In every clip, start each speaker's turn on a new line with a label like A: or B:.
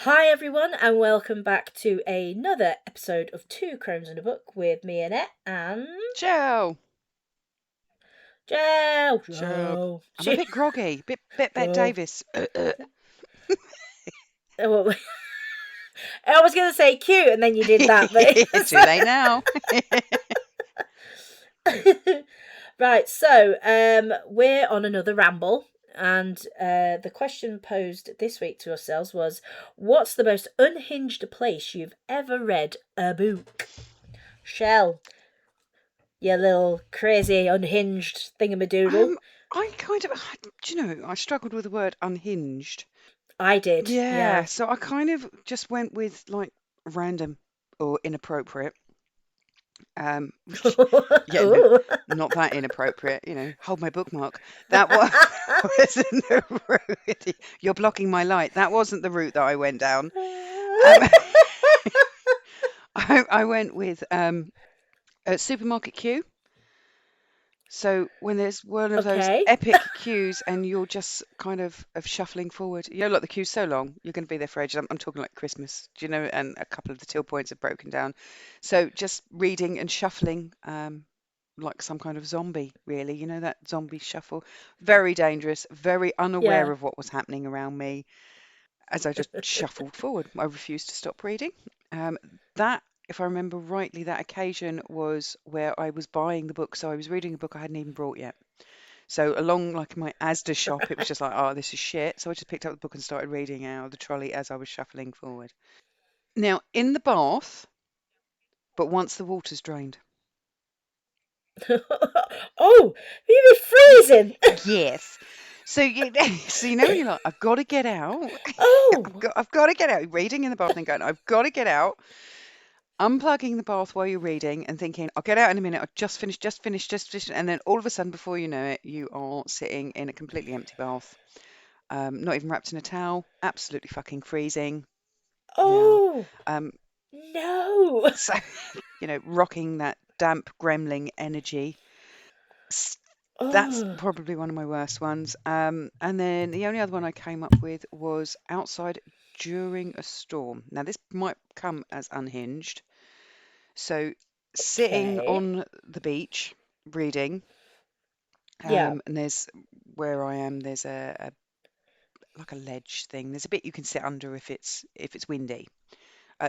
A: Hi everyone, and welcome back to another episode of Two Crones and a Book with me, Annette, and
B: Joe,
A: Joe.
B: Joe.
A: Joe.
B: I'm a bit groggy, bit Bet
A: Joe.
B: Davis.
A: Oh, I was going to say cute, and then you did that, but
B: Too late now.
A: right. So, we're on another ramble, and the question posed this week to ourselves was, "What's the most unhinged place you've ever read a book?" Shell, you little crazy unhinged thingamadoodle.
B: Um, do you know, I struggled with the word unhinged.
A: I did,
B: Yeah,
A: yeah.
B: so I kind of just went with like random or inappropriate. Which, yeah, no,
A: Ooh.
B: not that inappropriate. Hold my bookmark. That was, wasn't the route. You're blocking my light. That wasn't the route that I went down. Um, I went with a supermarket queue. So when there's one of those
A: Okay.
B: epic queues and you're just kind of shuffling forward, like the queue's so long, you're going to be there for ages. I'm talking like Christmas, and a couple of the till points have broken down. So just reading and shuffling, like some kind of zombie, really, that zombie shuffle. Very dangerous, very unaware
A: Yeah.
B: of what was happening around me as I just shuffled forward. I refused to stop reading. That, if I remember rightly, that occasion was where I was buying the book. So I was reading a book I hadn't even brought yet. So along like my Asda shop, it was just like, oh, this is shit. So I just picked up the book and started reading out of the trolley as I was shuffling forward. Now, in the bath, but once the water's drained.
A: Oh, you be freezing.
B: Yes. So when you're like, I've got to get out.
A: Oh.
B: I've got to get out. Reading in the bath and going, I've got to get out. Unplugging the bath while you're reading and thinking, I'll get out in a minute. I'll just finish. And then all of a sudden, before you know it, you are sitting in a completely empty bath, not even wrapped in a towel, absolutely fucking freezing. Yeah.
A: Oh.
B: Um,
A: No.
B: so, rocking that damp gremlin energy. S- That's
A: Oh.
B: probably one of my worst ones. And then the only other one I came up with was outside during a storm. Now, this might come as unhinged. So sitting
A: Okay.
B: on the beach reading,
A: Yeah.
B: and there's where I am, there's a like a ledge thing. There's a bit you can sit under if it's windy.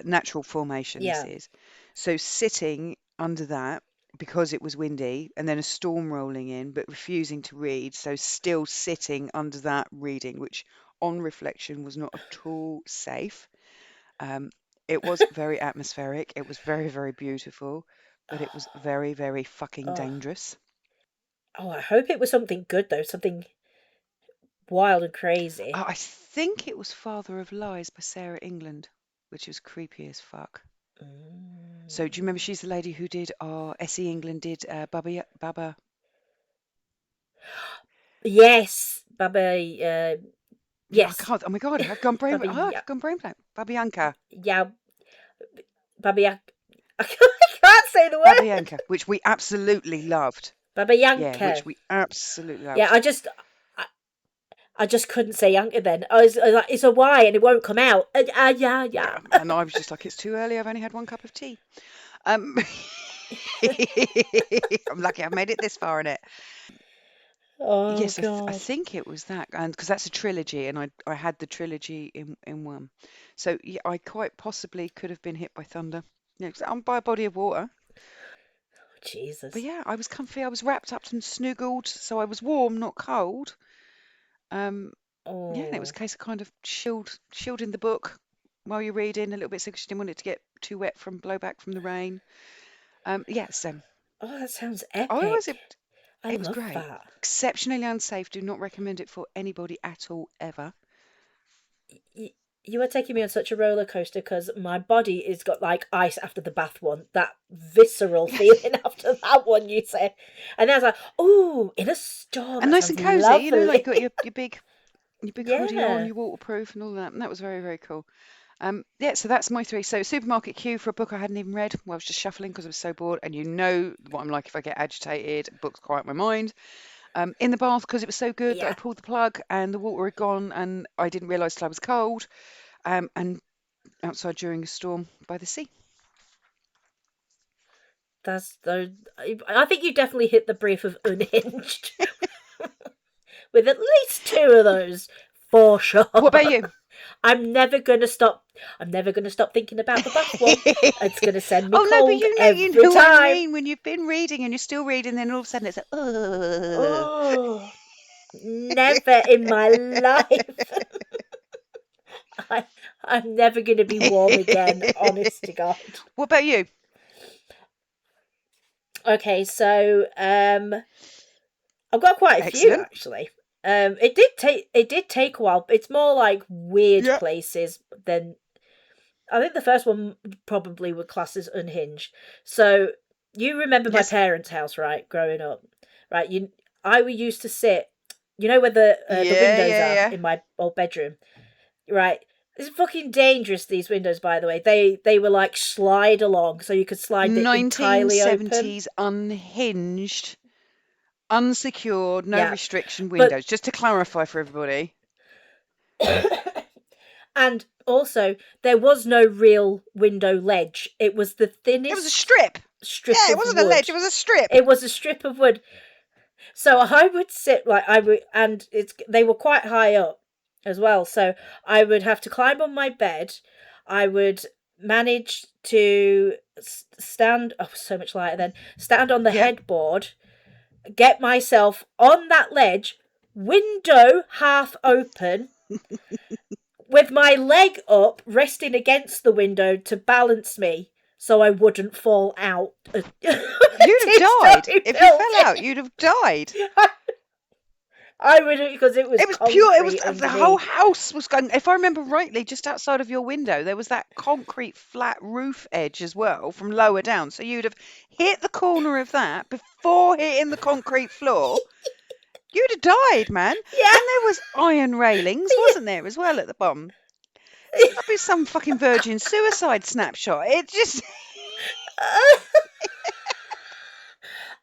B: Natural formation this
A: Yeah.
B: is. So sitting under that because it was windy and then a storm rolling in, but refusing to read, so still sitting under that reading, which on reflection was not at all safe. Um, it was very atmospheric. It was very, very beautiful, but it was very, very fucking
A: Oh.
B: dangerous.
A: Oh, I hope it was something good though, something wild and crazy.
B: I think it was Father of Lies by Sarah England, which was creepy as fuck. So do you remember
A: Mm.
B: she's the lady who did our SE England did Baba?
A: Yes, Baba.
B: Yeah, I
A: Yes,
B: can't. Oh my god,
A: Baba.
B: I've gone brain blank. Babianca,
A: Yeah, Baba. I can't say the word.
B: Babianca, which we absolutely loved.
A: Baba
B: Yeah,
A: Yanka.
B: which we absolutely
A: Yeah,
B: loved.
A: I, I just couldn't say Yanka then. I was like, it's a Y and it won't come out. Yeah,
B: Yeah,
A: yeah.
B: and I was just like, it's too early. I've only had one cup of tea. Um, I'm lucky I've made it this far in it.
A: Oh
B: Yes, I
A: God.
B: think it was that, and because that's a trilogy, and I had the trilogy in one, so yeah, I quite possibly could have been hit by thunder. Yeah, 'cause I'm by a body of water, but
A: Jesus.
B: yeah, I was comfy. I was wrapped up and snuggled, so I was warm, not cold. Um, yeah, and it was a
A: Oh.
B: case of kind of shielding the book while you're reading a little bit, so 'cause you didn't want it to get too wet from blowback from the rain. Yes,
A: Oh, that sounds
B: oh, was
A: epic.
B: it?
A: I
B: It was
A: love
B: great.
A: that.
B: Exceptionally unsafe. Do not recommend it for anybody at all, ever.
A: Y- you are taking me on such a roller coaster because my body is got like ice after the bath one. That visceral feeling after that one you said, and I was like, "Oh, in a storm."
B: And
A: That
B: nice
A: sounds
B: and cozy, like
A: lovely.
B: you got your big hoodie on,
A: Yeah,
B: your waterproof and all that. And that was very, very cool. Yeah, so that's my three. So supermarket queue for a book I hadn't even read. Well, I was just shuffling because I was so bored. And you know what I'm like if I get agitated, books quiet my mind. In the bath because it was so good that I
A: yeah.
B: pulled the plug and the water had gone and I didn't realise till I was cold. and outside during a storm by the sea.
A: That's the. I think you definitely hit the brief of Unhinged with at least two of those for sure.
B: What about you?
A: I'm never gonna stop. I'm never gonna stop thinking about the bath one. It's gonna send me
B: Oh no, but
A: cold
B: you
A: every
B: know what I
A: time.
B: mean. When you've been reading and you're still reading, then all of a sudden it's like, ugh.
A: Oh, never in my life. I, I'm never gonna be warm again. Honest to God.
B: What about you?
A: Okay, so I've got quite a few
B: Excellent.
A: actually. It did take a while. It's more like weird
B: Yeah.
A: places than I think the first one probably would class as unhinged. So you remember my
B: Yes.
A: parents' house, right? Growing up, right? I used to sit. You know where the
B: Yeah,
A: windows
B: yeah,
A: are
B: yeah.
A: in my old bedroom, right? It's fucking dangerous. These windows, by the way, they were like slide along, so you could slide it entirely open.
B: 1970s unhinged, unsecured, no
A: Yeah,
B: restriction
A: but
B: windows. Just to clarify for everybody.
A: and also there was no real window ledge. It was the
B: It was a
A: thinnest
B: strip.
A: strip
B: Yeah, it
A: of
B: wasn't a ledge,
A: wood.
B: it was a strip.
A: It was a strip of wood. So I would sit like I would, and they were quite high up as well. So I would have to climb on my bed. I would manage to stand. Oh, so much lighter then. Stand on the
B: Yeah.
A: headboard. Get myself on that ledge. Window half open. With my leg up, resting against the window to balance me, so I wouldn't fall out.
B: You'd have died. If you fell out, you'd have died.
A: I would, because it was
B: It was pure. It was
A: concrete
B: the whole
A: underneath.
B: house was going. If I remember rightly, just outside of your window, there was that concrete flat roof edge as well from lower down. So you'd have hit the corner of that before hitting the concrete floor. You'd have died, man.
A: Yeah.
B: And there was iron railings, wasn't there, as well at the bottom? That'd be some fucking virgin suicide snapshot. It just.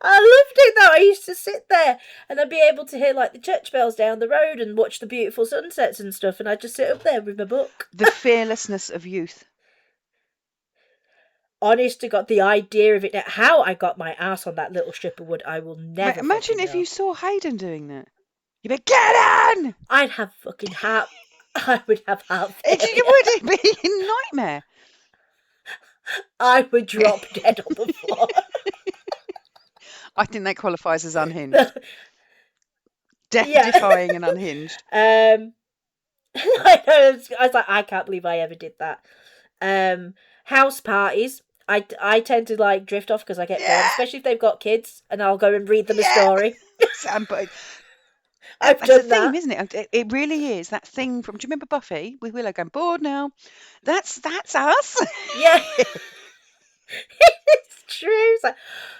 A: I loved it though. I used to sit there and I'd be able to hear like the church bells down the road and watch the beautiful sunsets and stuff, and I'd just sit up there with my book.
B: The fearlessness of youth.
A: Honest to God, the idea of it, how I got my ass on that little strip of wood, I will never
B: Imagine
A: fucking
B: if
A: know.
B: you saw Hayden doing that. You'd be like, get in!
A: I'd have fucking heart. I would have heart
B: It
A: failure.
B: would be a nightmare.
A: I would drop dead on the floor.
B: I think that qualifies as unhinged. Death-defying and unhinged.
A: I know. I was like, I can't believe I ever did that. House parties. I tend to like drift off because I get bored, especially if they've got kids, and I'll go and read them a story.
B: But
A: I've
B: that's the
A: done
B: theme,
A: that.
B: isn't it? It really is that thing from. Do you remember Buffy with Willow going bored now? That's us.
A: Yeah. It's true. It's like,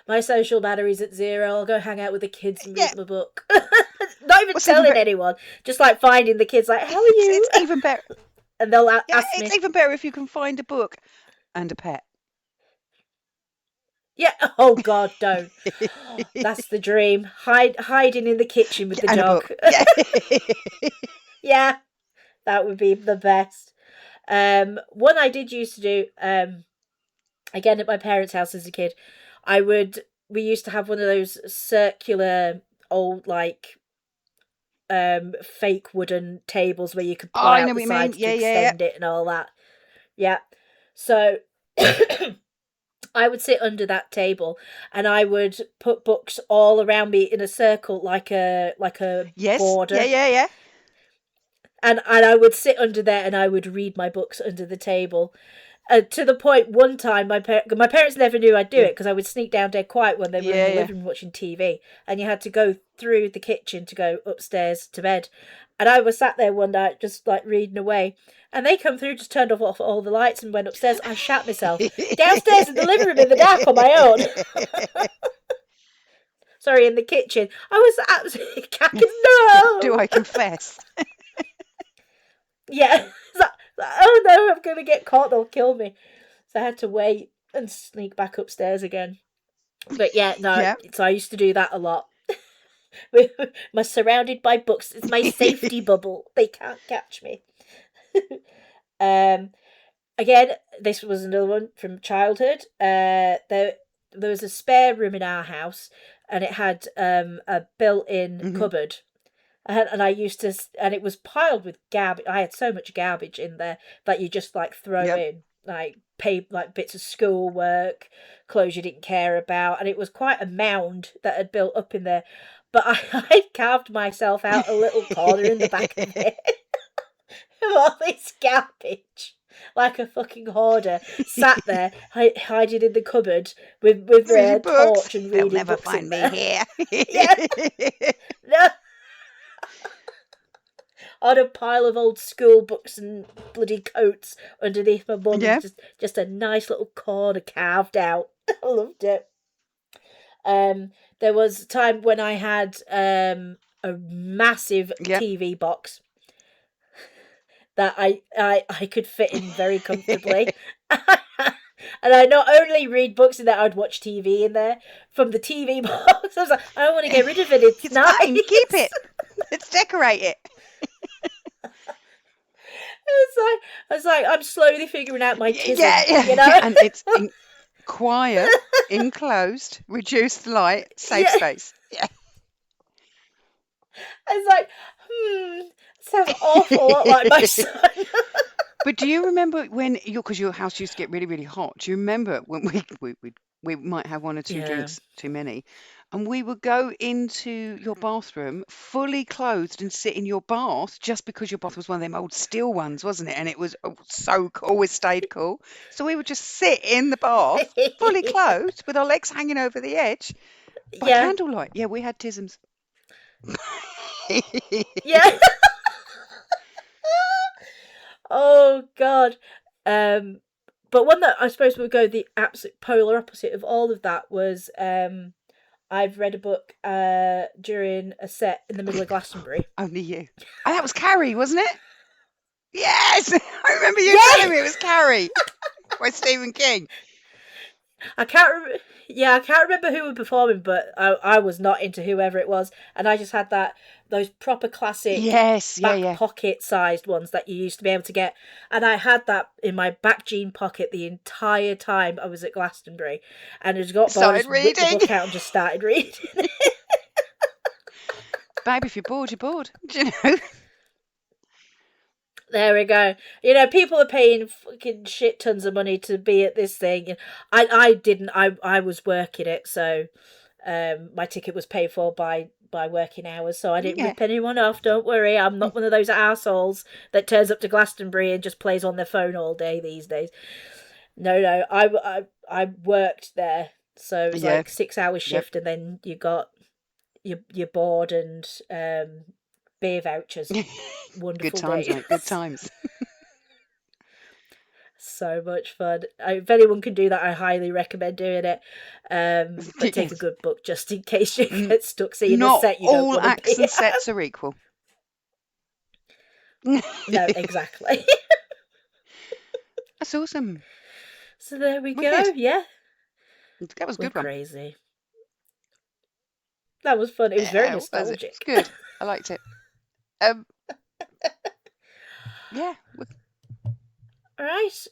A: my social battery's at 0. I'll go hang out with the kids and read
B: Yeah.
A: them a book. Not even telling anyone. Just like finding the kids, like, how are you?
B: It's even better.
A: And they'll ask me.
B: It's even better if you can find a book and a pet.
A: Yeah. Oh God, don't. That's the dream. Hiding in the kitchen with the
B: And
A: dog.
B: a book.
A: Yeah, that would be the best. One I did used to do, again at my parents' house as a kid, we used to have one of those circular old like fake wooden tables where you could pull
B: I
A: out
B: know
A: the
B: what you mean.
A: sides to
B: Yeah.
A: extend it and all that. Yeah. So I would sit under that table and I would put books all around me in a circle like a
B: Yes.
A: border.
B: Yeah.
A: And I would sit under there and I would read my books under the table. To the point one time my parents never knew I'd do it because I would sneak down dead quiet when they were in the living room watching TV, and you had to go through the kitchen to go upstairs to bed. And I was sat there one night just like reading away, and they come through, just turned off all the lights and went upstairs. I shat myself downstairs in the living room in the dark on my own. Sorry, in the kitchen. I was absolutely cacking. No!
B: Do I confess?
A: Yeah. Oh no, I'm going to get caught. They'll kill me. So I had to wait and sneak back upstairs again. But yeah, no.
B: Yeah.
A: So I used to do that a lot. I'm surrounded by books. It's my safety bubble. They can't catch me. Um, Again, this was another one from childhood. There was a spare room in our house, and it had a built-in
B: Hmm.
A: cupboard. And I used to, and it was piled with garbage. I had so much garbage in there that you just like throw
B: Yep.
A: in, like bits of schoolwork, clothes you didn't care about, and it was quite a mound that had built up in there. But I carved myself out a little corner in the back of it of all this garbage, like a fucking hoarder, sat there hiding in the cupboard with
B: Reading
A: a
B: books.
A: torch and
B: They'll
A: reading
B: never
A: books in
B: find me
A: there.
B: here.
A: Yeah, no, on a pile of old school books and bloody coats underneath my mum's,
B: Yeah.
A: just a nice little corner carved out. I loved it. There was a time when I had a massive
B: Yep.
A: TV box that I could fit in very comfortably. And I not only read books in there, I'd watch TV in there from the TV box. I was like, I don't want to get rid of it. It's
B: It's fine. Keep
A: nice.
B: it. Let's decorate it.
A: I was like, I'm slowly figuring out my
B: Yeah,
A: tism, you
B: yeah.
A: know?
B: And it's quiet, enclosed, reduced light, safe
A: Yeah.
B: space. Yeah.
A: I was like, sounds awful lot like my son.
B: But do you remember when because your house used to get really, really hot? Do you remember when we might have one or two
A: Yeah.
B: drinks too many, and we would go into your bathroom fully clothed and sit in your bath just because your bath was one of them old steel ones, wasn't it? And it was so cool, always stayed cool. So we would just sit in the bath fully clothed with our legs hanging over the edge by
A: Yeah.
B: candlelight. Yeah, we had tisms.
A: Yeah. Oh God. Um, but one that I suppose would go the absolute polar opposite of all of that was I've read a book during a set in the middle of Glastonbury.
B: Only you. And that was Carrie, wasn't it? Yes, I remember you
A: Yeah,
B: telling me it was Carrie by Stephen King.
A: I can't. Yeah, I can't remember who were performing, but I was not into whoever it was, and I just had those proper classic
B: Yes, yeah,
A: back
B: yeah.
A: pocket sized ones that you used to be able to get, and I had that in my back jean pocket the entire time I was at Glastonbury, and I just got bored,
B: Started
A: just whipped the
B: reading.
A: book out and just started reading.
B: Babe, if you're bored, you're bored. Do you know?
A: There we go. People are paying fucking shit tons of money to be at this thing. I didn't. I was working it, so my ticket was paid for by working hours, so I didn't
B: Yeah.
A: rip anyone off. Don't worry, I'm not one of those assholes that turns up to Glastonbury and just plays on their phone all day these days. No, no, I worked there, so it was
B: Yeah.
A: like 6 hour
B: Yep.
A: shift, and then you got your board and beer vouchers.
B: Good
A: Wonderful
B: times,
A: day.
B: mate. Good times.
A: So much fun. If anyone can do that, I highly recommend doing it. But take a
B: Yes.
A: good book just in case you
B: N-
A: get stuck seeing a
B: Not
A: set you don't
B: all
A: want to
B: acts
A: be
B: and
A: at.
B: sets are equal.
A: No, exactly.
B: That's awesome.
A: So there we go.
B: Wicked.
A: Yeah,
B: That was a
A: we're
B: good one.
A: crazy. That was fun. It was very
B: Yeah, was it? It's
A: nostalgic.
B: good. I liked it. Um, yeah.
A: All right.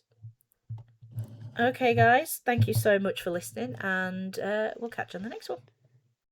A: Okay, guys. Thank you so much for listening, and we'll catch you on the next one.